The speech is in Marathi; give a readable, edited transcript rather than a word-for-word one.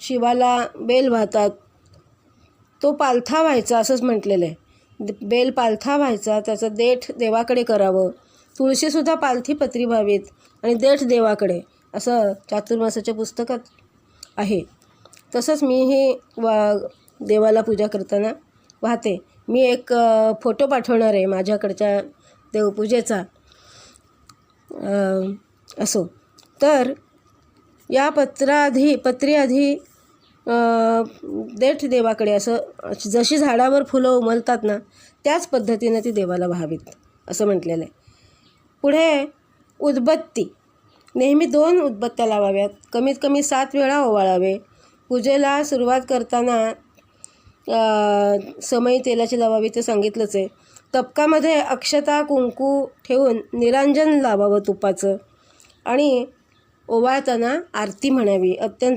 शिवाला बेल वाहतात, तो पालथा व्हायचा असंच म्हटलेलं आहे. बेल पालथा व्हायचा, त्याचं देठ देवाकडे करावं. तुळशीसुद्धा पालथी पत्री व्हावीत आणि देठ देवाकडे, असं चातुर्मासाच्या पुस्तकात आहे. तसंच मीही देवाला पूजा करताना वाहते. मी एक फोटो पाठवणार आहे माझ्याकडच्या देवपूजेचा. असो तर या पत्री आधी देठ देवाकडे, असं जशी झाडावर फुलं उमलतात ना त्याच पद्धतीने ती देवाला व्हावीत असं म्हटलेलं आहे. पुढे उदबत्ती, नेहमी 2 उदबत्त्या लावाव्यात, कमीत कमी 7 वेळा ओवाळावे. पूजेला सुरुवात करताना समई तेलाची लावावी ते सांगितलंच आहे. तबकामध्ये अक्षता कुंकू ठेवून निरांजन लावावं तुपाचं आणि ओवाळताना आरती म्हणावी. अत्यंत